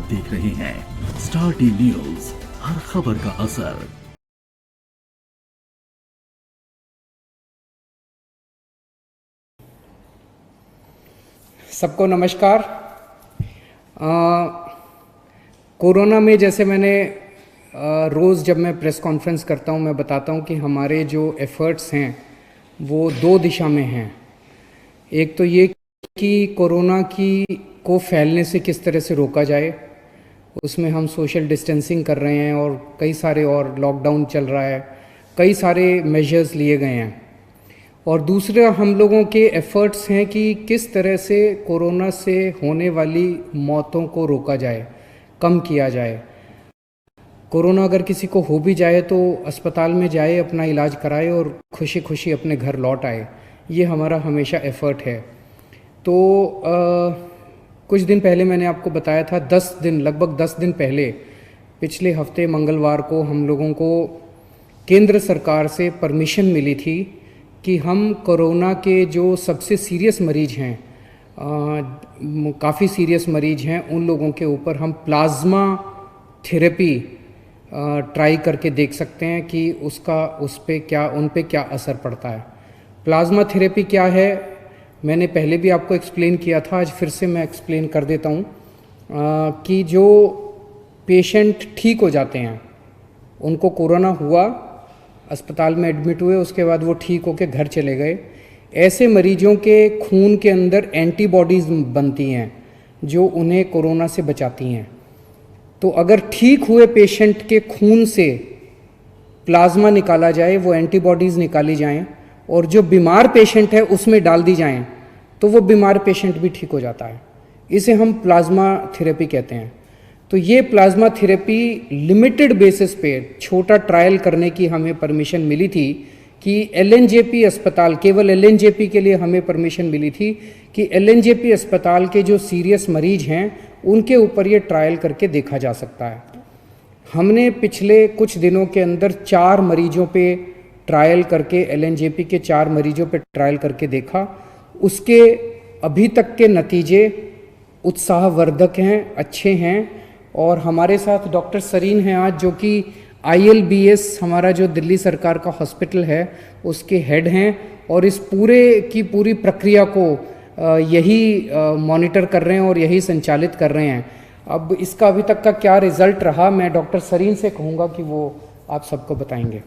आप देख रहे हैं स्टार टी न्यूज, हर खबर का असर। सबको नमस्कार। कोरोना में जैसे मैंने रोज़ जब मैं प्रेस कॉन्फ्रेंस करता हूँ मैं बताता हूँ कि हमारे जो एफ़र्ट्स हैं वो दो दिशा में हैं। एक तो ये कि कोरोना को फैलने से किस तरह से रोका जाए, उसमें हम सोशल डिस्टेंसिंग कर रहे हैं और कई सारे और लॉकडाउन चल रहा है, कई सारे मेजर्स लिए गए हैं। और दूसरा हम लोगों के एफ़र्ट्स हैं कि किस तरह से कोरोना से होने वाली मौतों को रोका जाए, कम किया जाए। कोरोना अगर किसी को हो भी जाए तो अस्पताल में जाए, अपना इलाज कराए और खुशी खुशी अपने घर लौट आए। ये हमारा हमेशा एफ़र्ट है। तो कुछ दिन पहले मैंने आपको बताया था, लगभग 10 दिन पहले, पिछले हफ्ते मंगलवार को हम लोगों को केंद्र सरकार से परमिशन मिली थी कि हम कोरोना के जो सबसे सीरियस मरीज़ हैं, काफ़ी सीरियस मरीज़ हैं, उन लोगों के ऊपर हम प्लाज्मा थेरेपी ट्राई करके देख सकते हैं कि उन पे क्या असर पड़ता है। प्लाज्मा थेरेपी क्या है मैंने पहले भी आपको एक्सप्लेन किया था, आज फिर से मैं एक्सप्लेन कर देता हूँ कि जो पेशेंट ठीक हो जाते हैं, उनको कोरोना हुआ, अस्पताल में एडमिट हुए, उसके बाद वो ठीक होकर घर चले गए, ऐसे मरीजों के खून के अंदर एंटीबॉडीज़ बनती हैं जो उन्हें कोरोना से बचाती हैं। तो अगर ठीक हुए पेशेंट के खून से प्लाज्मा निकाला जाए, वो एंटीबॉडीज़ निकाली जाएं और जो बीमार पेशेंट है उसमें डाल दी जाएं, तो वो बीमार पेशेंट भी ठीक हो जाता है। इसे हम प्लाज्मा थेरेपी कहते हैं। तो ये प्लाज्मा थेरेपी लिमिटेड बेसिस पे छोटा ट्रायल करने की हमें परमिशन मिली थी कि एलएनजेपी अस्पताल, केवल एलएनजेपी के लिए हमें परमिशन मिली थी कि एलएनजेपी अस्पताल के जो सीरियस मरीज हैं उनके ऊपर ये ट्रायल करके देखा जा सकता है। हमने पिछले कुछ दिनों के अंदर 4 मरीजों पे ट्रायल करके, एलएनजेपी के 4 मरीजों पे ट्रायल करके देखा। उसके अभी तक के नतीजे उत्साहवर्धक हैं, अच्छे हैं। और हमारे साथ डॉक्टर सरीन हैं आज, जो कि ILBS हमारा जो दिल्ली सरकार का हॉस्पिटल है उसके हेड हैं और इस पूरे की पूरी प्रक्रिया को यही मॉनिटर कर रहे हैं और यही संचालित कर रहे हैं। अब इसका अभी तक का क्या रिजल्ट रहा, मैं डॉक्टर सरीन से कहूँगा कि वो आप सबको बताएंगे।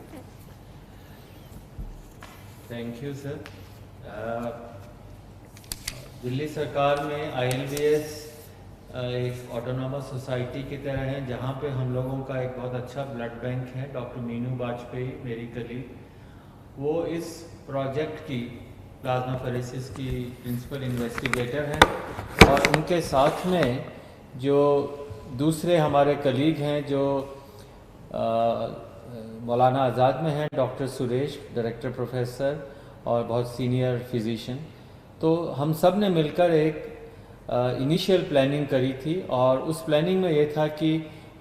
Thank you sir. दिल्ली सरकार में ILBS एक ऑटोनॉमस सोसाइटी की तरह है, जहाँ पे हम लोगों का एक बहुत अच्छा ब्लड बैंक है। डॉक्टर मीनू वाजपेयी मेरी कलीग, वो इस प्रोजेक्ट की प्लाज्माफेरेसिस की प्रिंसिपल इन्वेस्टिगेटर हैं और उनके साथ में जो दूसरे हमारे कलीग हैं जो मौलाना आज़ाद में हैं, डॉक्टर सुरेश, डायरेक्टर प्रोफेसर और बहुत सीनियर फिजिशियन। तो हम सब ने मिलकर एक इनिशियल प्लानिंग करी थी और उस प्लानिंग में ये था कि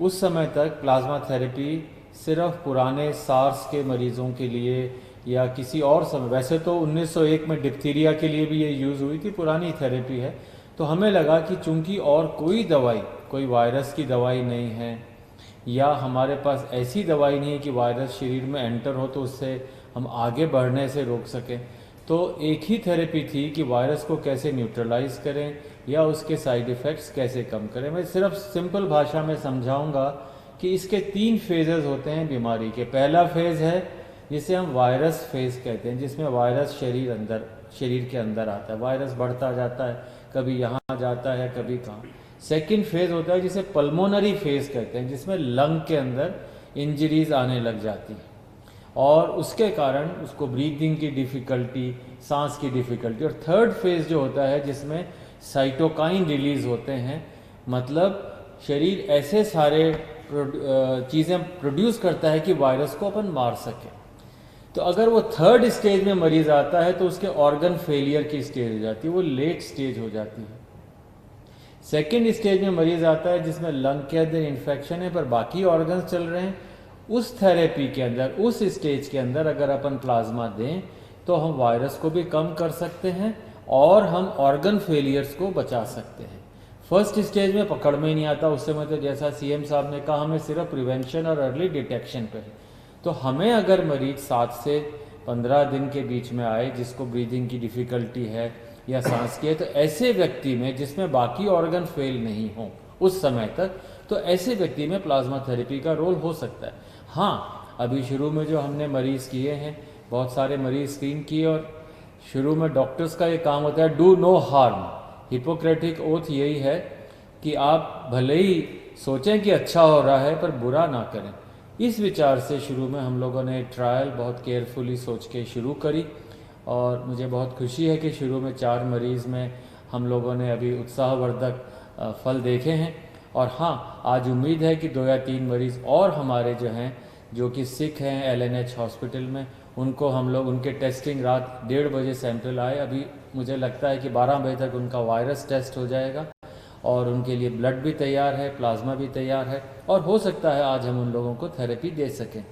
उस समय तक प्लाज्मा थेरेपी सिर्फ पुराने सार्स के मरीज़ों के लिए या किसी और समय, वैसे तो 1901 में डिप्थीरिया के लिए भी ये यूज़ हुई थी, पुरानी थेरेपी है। तो हमें लगा कि चूंकि और कोई दवाई, कोई वायरस की दवाई नहीं है या हमारे पास ऐसी दवाई नहीं है कि वायरस शरीर में एंटर हो तो उससे हम आगे बढ़ने से रोक सकें, तो एक ही थेरेपी थी कि वायरस को कैसे न्यूट्रलाइज करें या उसके साइड इफ़ेक्ट्स कैसे कम करें। मैं सिर्फ सिंपल भाषा में समझाऊंगा कि इसके 3 फेजेस होते हैं बीमारी के। पहला फेज़ है जिसे हम वायरस फेज़ कहते हैं, जिसमें वायरस शरीर के अंदर आता है, वायरस बढ़ता जाता है, कभी यहाँ जाता है कभी कहाँ। सेकेंड फेज़ होता है जिसे पल्मोनरी फेज़ कहते हैं, जिसमें लंग के अंदर इंजरीज आने लग जाती हैं और उसके कारण उसको ब्रीदिंग की डिफ़िकल्टी, सांस की डिफ़िकल्टी। और थर्ड फेज़ जो होता है जिसमें साइटोकाइन रिलीज़ होते हैं, मतलब शरीर ऐसे सारे चीज़ें प्रोड्यूस करता है कि वायरस को अपन मार सके। तो अगर वो थर्ड स्टेज में मरीज़ आता है तो उसके ऑर्गन फेलियर की स्टेज हो जाती है, वो लेट स्टेज हो जाती है। सेकेंड स्टेज में मरीज़ आता है जिसमें लंग के अंदर इन्फेक्शन है पर बाकी ऑर्गन्स चल रहे हैं। उस थेरेपी के अंदर, उस स्टेज के अंदर अगर अपन प्लाज्मा दें तो हम वायरस को भी कम कर सकते हैं और हम ऑर्गन फेलियर्स को बचा सकते हैं। फर्स्ट स्टेज में पकड़ में ही नहीं आता, उस समय तो जैसा सीएम साहब ने कहा हमें सिर्फ प्रिवेंशन और अर्ली डिटेक्शन पे है। तो हमें अगर मरीज 7 से 15 दिन के बीच में आए जिसको ब्रीदिंग की डिफ़िकल्टी है या सांस की है, तो ऐसे व्यक्ति में जिसमें बाकी ऑर्गन फेल नहीं हो उस समय तक, तो ऐसे व्यक्ति में प्लाज्मा थेरेपी का रोल हो सकता है। हाँ, अभी शुरू में जो हमने मरीज़ किए हैं, बहुत सारे मरीज़ स्क्रीन किए, और शुरू में डॉक्टर्स का ये काम होता है do no harm. Hippocratic oath यही है कि आप भले ही सोचें कि अच्छा हो रहा है पर बुरा ना करें। इस विचार से शुरू में हम लोगों ने ट्रायल बहुत केयरफुली सोच के शुरू करी, और मुझे बहुत खुशी है कि शुरू में 4 मरीज़ में हम लोगों ने अभी उत्साहवर्धक फल देखे हैं। और हाँ, आज उम्मीद है कि 2 या 3 मरीज़ और हमारे जो हैं, जो कि सिक हैं एलएनएच हॉस्पिटल में, उनको हम लोग उनके टेस्टिंग रात 1:30 बजे सैंपल आए, अभी मुझे लगता है कि 12 बजे तक उनका वायरस टेस्ट हो जाएगा, और उनके लिए ब्लड भी तैयार है, प्लाज्मा भी तैयार है, और हो सकता है आज हम उन लोगों को थेरेपी दे सकें।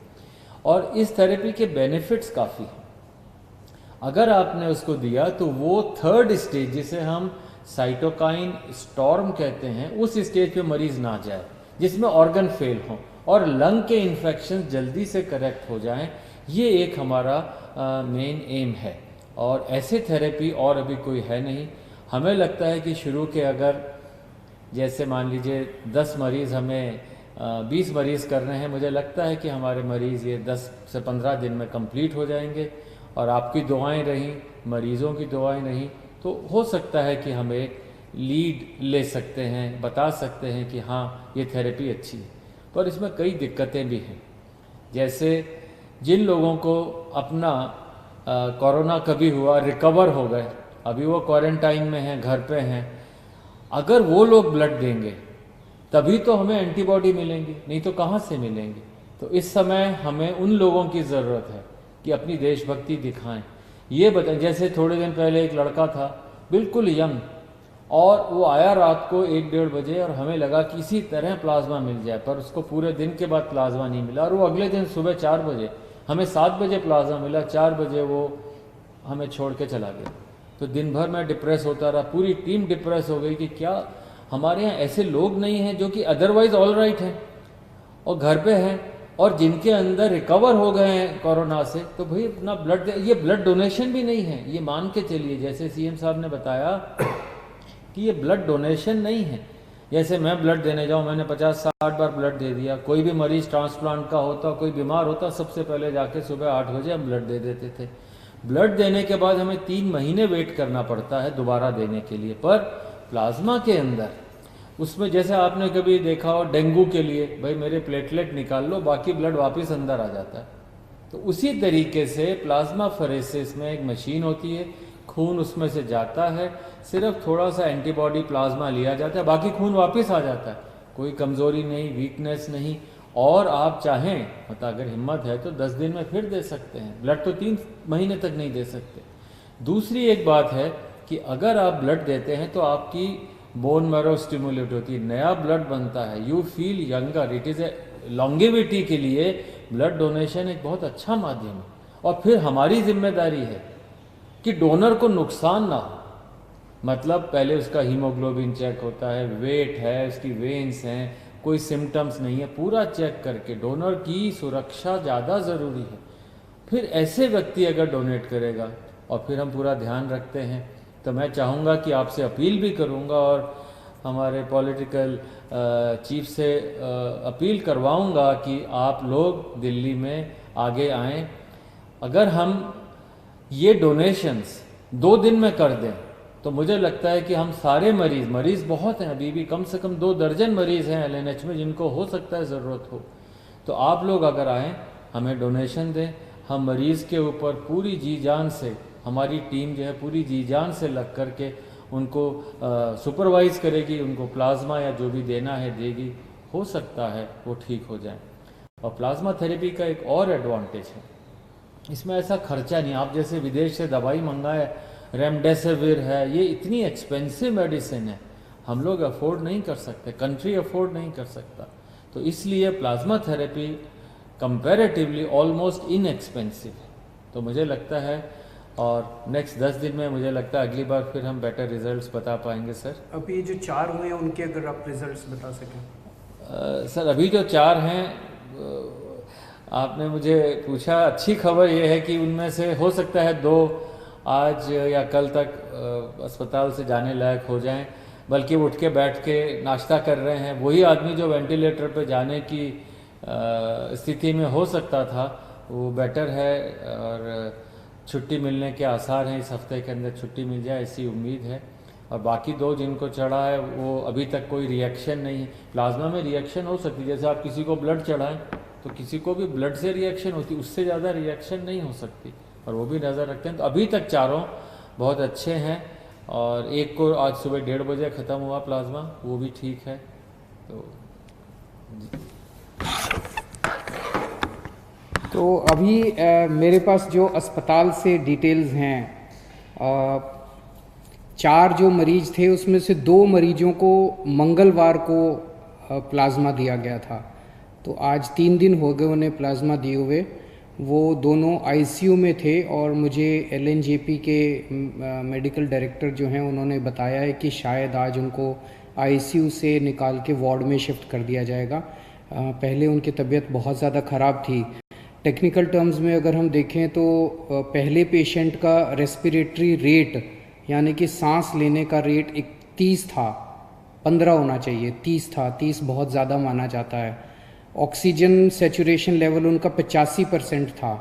और इस थेरेपी के बेनिफिट्स काफ़ी हैं। अगर आपने उसको दिया तो वो 3rd स्टेज, जिसे हम साइटोकाइन स्टॉर्म कहते हैं, उस स्टेज पे मरीज ना जाए जिसमें ऑर्गन फेल हो और लंग के इन्फेक्शन जल्दी से करेक्ट हो जाएं। ये एक हमारा मेन एम है, और ऐसे थेरेपी और अभी कोई है नहीं। हमें लगता है कि शुरू के अगर जैसे मान लीजिए 10 मरीज़ हमें 20 मरीज़ कर रहे हैं, मुझे लगता है कि हमारे मरीज़ ये 10 से 15 दिन में कंप्लीट हो जाएंगे, और आपकी दुआएं रहीं, मरीज़ों की दुआएं नहीं, तो हो सकता है कि हम एक लीड ले सकते हैं, बता सकते हैं कि हाँ ये थेरेपी अच्छी है। पर इसमें कई दिक्कतें भी हैं, जैसे जिन लोगों को अपना कोरोना कभी हुआ, रिकवर हो गए, अभी वो क्वारंटाइन में हैं, घर पे हैं, अगर वो लोग ब्लड देंगे तभी तो हमें एंटीबॉडी मिलेंगी, नहीं तो कहाँ से मिलेंगी। तो इस समय हमें उन लोगों की ज़रूरत है कि अपनी देशभक्ति दिखाएं। ये बताएं, जैसे थोड़े दिन पहले एक लड़का था बिल्कुल यंग, और वो आया रात को 1-1:30 बजे, और हमें लगा कि किसी तरह प्लाज्मा मिल जाए, पर उसको पूरे दिन के बाद प्लाज्मा नहीं मिला, और वो अगले दिन सुबह 4 बजे, हमें 7 बजे प्लाज्मा मिला, 4 बजे वो हमें छोड़ के चला गया। तो दिन भर मैं डिप्रेस होता रहा, पूरी टीम डिप्रेस हो गई कि क्या हमारे यहाँ ऐसे लोग नहीं हैं जो कि अदरवाइज ऑल राइट हैं और घर पे हैं, और जिनके अंदर रिकवर हो गए हैं कोरोना से, तो भाई अपना ब्लड, ये ब्लड डोनेशन भी नहीं है, ये मान के चलिए, जैसे सीएम साहब ने बताया कि ये ब्लड डोनेशन नहीं है। जैसे मैं ब्लड देने जाऊँ, मैंने 50-60 बार ब्लड दे दिया, कोई भी मरीज ट्रांसप्लांट का होता, कोई बीमार होता, सबसे पहले जाके सुबह 8 बजे हम ब्लड दे देते थे। ब्लड देने के बाद हमें 3 महीने वेट करना पड़ता है दोबारा देने के लिए। पर प्लाज्मा के अंदर, उसमें जैसे आपने कभी देखा हो डेंगू के लिए, भाई मेरे प्लेटलेट निकाल लो, बाकी ब्लड वापस अंदर आ जाता है। तो उसी तरीके से प्लाज्मा फेरेसिस में एक मशीन होती है, खून उसमें से जाता है, सिर्फ थोड़ा सा एंटीबॉडी प्लाज्मा लिया जाता है, बाकी खून वापस आ जाता है, कोई कमज़ोरी नहीं, वीकनेस नहीं। और आप चाहें, मतलब अगर हिम्मत है तो 10 दिन में फिर दे सकते हैं ब्लड, तो 3 महीने तक नहीं दे सकते। दूसरी एक बात है कि अगर आप ब्लड देते हैं तो आपकी बोन मैरो स्टिमुलेट होती है, नया ब्लड बनता है, you feel younger, it is a longevity के लिए ब्लड डोनेशन एक बहुत अच्छा माध्यम है। और फिर हमारी जिम्मेदारी है कि डोनर को नुकसान ना हो, मतलब पहले उसका हीमोग्लोबिन चेक होता है, वेट है, उसकी वेन्स हैं, कोई सिम्टम्स नहीं है, पूरा चेक करके डोनर की सुरक्षा ज़्यादा ज़रूरी है। फिर ऐसे व्यक्ति अगर डोनेट करेगा, और फिर हम पूरा ध्यान रखते हैं, तो मैं चाहूँगा कि आपसे अपील भी करूँगा और हमारे पॉलिटिकल चीफ से अपील करवाऊँगा कि आप लोग दिल्ली में आगे आएँ। अगर हम ये डोनेशंस 2 दिन में कर दें तो मुझे लगता है कि हम सारे मरीज़ बहुत हैं, अभी भी कम से कम 2 दर्जन मरीज़ हैं एलएनएच में जिनको हो सकता है ज़रूरत हो। तो आप लोग अगर आएँ, हमें डोनेशन दें, हम मरीज़ के ऊपर पूरी जी जान से, हमारी टीम जो है पूरी जी जान से लग कर के उनको सुपरवाइज़ करेगी, उनको प्लाज्मा या जो भी देना है देगी, हो सकता है वो ठीक हो जाए। और प्लाज्मा थेरेपी का एक और एडवांटेज है, इसमें ऐसा खर्चा नहीं। आप जैसे विदेश से दवाई मंगाए, रेमडेसिविर है, ये इतनी एक्सपेंसिव मेडिसिन है, हम लोग अफोर्ड नहीं कर सकते, कंट्री अफोर्ड नहीं कर सकता। तो इसलिए plasma therapy comparatively almost inexpensive है। तो मुझे लगता है और नेक्स्ट 10 दिन में मुझे लगता है अगली बार फिर हम बेटर रिजल्ट्स बता पाएंगे सर। अभी जो 4 हुए हैं उनके अगर आप रिजल्ट्स बता सकें। सर अभी जो 4 हैं आपने मुझे पूछा, अच्छी खबर ये है कि उनमें से हो सकता है 2 आज या कल तक अस्पताल से जाने लायक हो जाएं, बल्कि वो उठ के बैठ के नाश्ता कर रहे हैं। वही आदमी जो वेंटिलेटर पे जाने की स्थिति में हो सकता था वो बेटर है और छुट्टी मिलने के आसार हैं, इस हफ्ते के अंदर छुट्टी मिल जाए ऐसी उम्मीद है। और बाकी 2 जिनको चढ़ा है वो अभी तक कोई रिएक्शन नहीं। प्लाज्मा में रिएक्शन हो सकती है, जैसे आप किसी को ब्लड चढ़ाएं तो किसी को भी ब्लड से रिएक्शन होती, उससे ज़्यादा रिएक्शन नहीं हो सकती, और वो भी नज़र रखते हैं। तो अभी तक 4 बहुत अच्छे हैं, और एक को आज सुबह 1:30 बजे ख़त्म हुआ प्लाज्मा, वो भी ठीक है। तो अभी मेरे पास जो अस्पताल से डिटेल्स हैं, 4 जो मरीज थे उसमें से 2 मरीजों को मंगलवार को प्लाज्मा दिया गया था। तो आज 3 दिन हो गए उन्हें प्लाज्मा दिए हुए। वो दोनों आईसीयू में थे, और मुझे एलएनजेपी के मेडिकल डायरेक्टर जो हैं उन्होंने बताया है कि शायद आज उनको आईसीयू से निकाल के वार्ड में शिफ्ट कर दिया जाएगा। पहले उनकी तबीयत बहुत ज़्यादा ख़राब थी। टेक्निकल टर्म्स में अगर हम देखें तो पहले पेशेंट का रेस्पिरेटरी रेट यानी कि सांस लेने का रेट 30 था, 15 होना चाहिए, 30 था। 30 बहुत ज़्यादा माना जाता है। ऑक्सीजन सेचुरेशन लेवल उनका 85% था,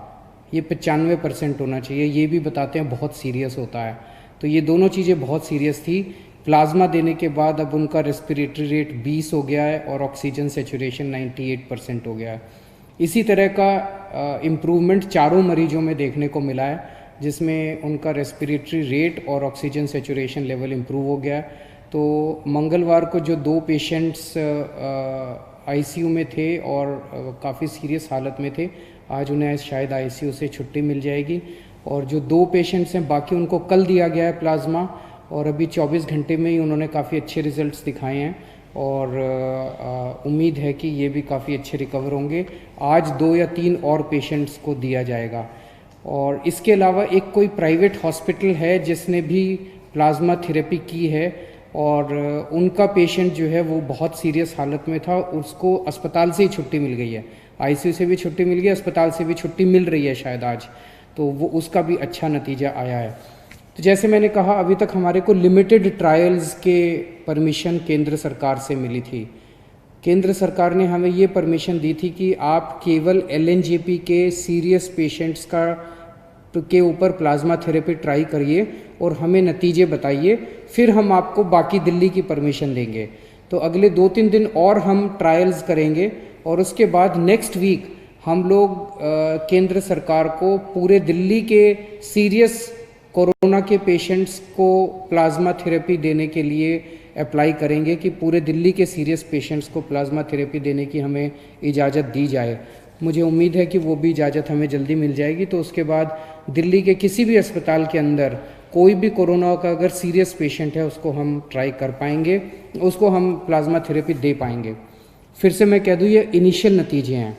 ये 95% होना चाहिए। ये भी बताते हैं बहुत सीरियस होता है। तो ये दोनों चीज़ें बहुत सीरियस थी। प्लाज्मा देने के बाद अब उनका रेस्पिरेटरी रेट 20 हो गया है और ऑक्सीजन सेचुरेशन 98% हो गया है। इसी तरह का इम्प्रूवमेंट 4 मरीजों में देखने को मिला है, जिसमें उनका रेस्पिरेटरी रेट और ऑक्सीजन सेचुरेशन लेवल इम्प्रूव हो गया है। तो मंगलवार को जो 2 पेशेंट्स आईसीयू में थे और काफ़ी सीरियस हालत में थे, आज उन्हें शायद आईसीयू से छुट्टी मिल जाएगी। और जो 2 पेशेंट्स हैं बाकी उनको कल दिया गया है प्लाज्मा, और अभी 24 घंटे में ही उन्होंने काफ़ी अच्छे रिजल्ट्स दिखाए हैं, और उम्मीद है कि ये भी काफ़ी अच्छे रिकवर होंगे। आज 2 या 3 और पेशेंट्स को दिया जाएगा। और इसके अलावा एक कोई प्राइवेट हॉस्पिटल है जिसने भी प्लाज्मा थेरेपी की है, और उनका पेशेंट जो है वो बहुत सीरियस हालत में था, उसको अस्पताल से ही छुट्टी मिल गई है। आईसीयू से भी छुट्टी मिल गई, अस्पताल से भी छुट्टी मिल रही है शायद आज। तो वो उसका भी अच्छा नतीजा आया है। तो जैसे मैंने कहा, अभी तक हमारे को लिमिटेड ट्रायल्स के परमिशन केंद्र सरकार से मिली थी। केंद्र सरकार ने हमें ये परमिशन दी थी कि आप केवल एलएनजेपी के सीरियस पेशेंट्स के ऊपर प्लाज्मा थेरेपी ट्राई करिए और हमें नतीजे बताइए, फिर हम आपको बाकी दिल्ली की परमिशन देंगे। तो अगले 2-3 दिन और हम ट्रायल्स करेंगे, और उसके बाद नेक्स्ट वीक हम लोग केंद्र सरकार को पूरे दिल्ली के सीरियस कोरोना के पेशेंट्स को प्लाज्मा थेरेपी देने के लिए अप्लाई करेंगे कि पूरे दिल्ली के सीरियस पेशेंट्स को प्लाज्मा थेरेपी देने की हमें इजाज़त दी जाए। मुझे उम्मीद है कि वो भी इजाज़त हमें जल्दी मिल जाएगी। तो उसके बाद दिल्ली के किसी भी अस्पताल के अंदर कोई भी कोरोना का अगर सीरियस पेशेंट है उसको हम ट्राई कर पाएंगे, उसको हम प्लाज्मा थेरेपी दे पाएंगे। फिर से मैं कह दूँ, ये इनिशियल नतीजे हैं।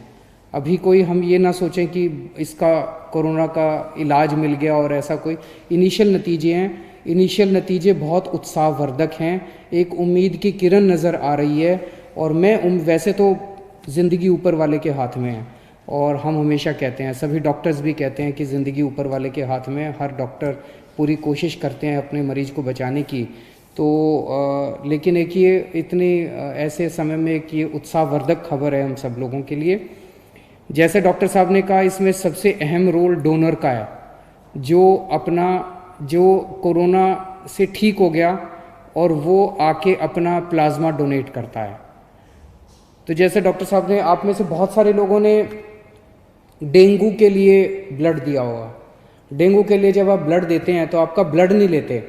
अभी कोई हम ये ना सोचें कि इसका कोरोना का इलाज मिल गया और ऐसा कोई। इनिशियल नतीजे हैं। इनिशियल नतीजे बहुत उत्साहवर्धक हैं। एक उम्मीद की किरण नज़र आ रही है। और मैं वैसे तो ज़िंदगी ऊपर वाले के हाथ में है, और हम हमेशा कहते हैं, सभी डॉक्टर्स भी कहते हैं कि ज़िंदगी ऊपर वाले के हाथ में है। हर डॉक्टर पूरी कोशिश करते हैं अपने मरीज़ को बचाने की। तो लेकिन एक ये इतनी ऐसे समय में एक ये उत्साहवर्धक खबर है हम सब लोगों के लिए। जैसे डॉक्टर साहब ने कहा, इसमें सबसे अहम रोल डोनर का है, जो कोरोना से ठीक हो गया और वो आके अपना प्लाज्मा डोनेट करता है। तो जैसे डॉक्टर साहब ने, आप में से बहुत सारे लोगों ने डेंगू के लिए ब्लड दिया होगा। डेंगू के लिए जब आप ब्लड देते हैं तो आपका ब्लड नहीं लेते,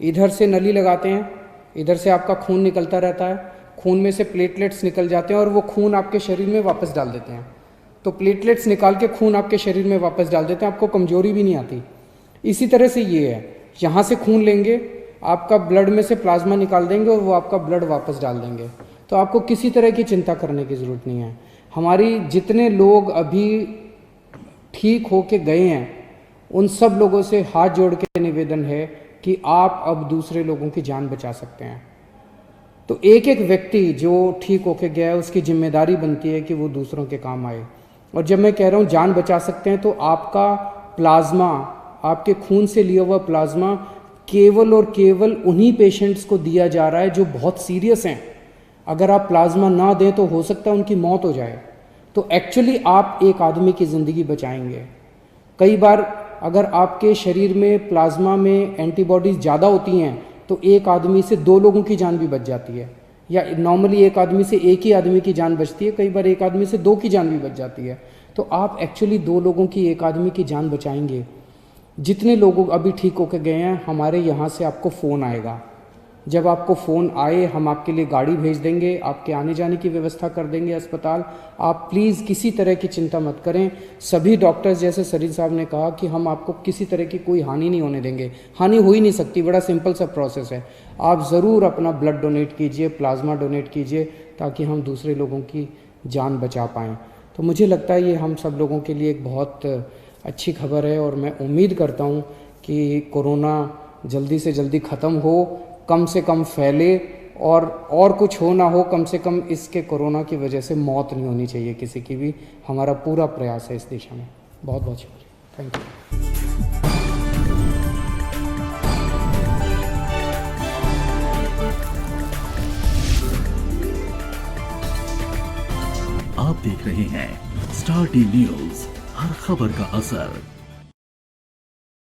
इधर से नली लगाते हैं, इधर से आपका खून निकलता रहता है, खून में से प्लेटलेट्स निकल जाते हैं और वो खून आपके शरीर में वापस डाल देते हैं। तो प्लेटलेट्स निकाल के खून आपके शरीर में वापस डाल देते हैं, आपको कमजोरी भी नहीं आती। इसी तरह से ये है, यहाँ से खून लेंगे, आपका ब्लड में से प्लाज्मा निकाल देंगे और वो आपका ब्लड वापस डाल देंगे। तो आपको किसी तरह की चिंता करने की ज़रूरत नहीं है। हमारी जितने लोग अभी ठीक हो के गए हैं उन सब लोगों से हाथ जोड़ के निवेदन है कि आप अब दूसरे लोगों की जान बचा सकते हैं। तो एक एक व्यक्ति जो ठीक होके गया है उसकी जिम्मेदारी बनती है कि वो दूसरों के काम आए। और जब मैं कह रहा हूँ जान बचा सकते हैं, तो आपका प्लाज्मा, आपके खून से लिया हुआ प्लाज्मा केवल और केवल उन्हीं पेशेंट्स को दिया जा रहा है जो बहुत सीरियस हैं। अगर आप प्लाज्मा ना दें तो हो सकता है उनकी मौत हो जाए। तो एक्चुअली आप एक आदमी की ज़िंदगी बचाएंगे। कई बार अगर आपके शरीर में प्लाज्मा में एंटीबॉडीज़ ज़्यादा होती हैं तो एक आदमी से 2 लोगों की जान भी बच जाती है, या नॉर्मली एक आदमी से एक ही आदमी की जान बचती है, कई बार एक आदमी से 2 की जान भी बच जाती है। तो आप एक्चुअली 2 लोगों की, एक आदमी की जान बचाएंगे। जितने लोग अभी ठीक होकर गए हैं, हमारे यहाँ से आपको फ़ोन आएगा। जब आपको फ़ोन आए हम आपके लिए गाड़ी भेज देंगे, आपके आने जाने की व्यवस्था कर देंगे अस्पताल। आप प्लीज़ किसी तरह की चिंता मत करें। सभी डॉक्टर्स, जैसे सरीन साहब ने कहा, कि हम आपको किसी तरह की कोई हानि नहीं होने देंगे। हानि हो ही नहीं सकती, बड़ा सिंपल सा प्रोसेस है। आप ज़रूर अपना ब्लड डोनेट कीजिए, प्लाज्मा डोनेट कीजिए, ताकि हम दूसरे लोगों की जान बचा पाएँ। तो मुझे लगता है ये हम सब लोगों के लिए एक बहुत अच्छी खबर है, और मैं उम्मीद करता हूँ कि कोरोना जल्दी से जल्दी ख़त्म हो, कम से कम फैले, और कुछ हो ना हो, कम से कम इसके कोरोना की वजह से मौत नहीं होनी चाहिए किसी की भी। हमारा पूरा प्रयास है इस दिशा में। बहुत बहुत शुक्रिया, थैंक यू। आप देख रहे हैं स्टार टी न्यूज, हर खबर का असर।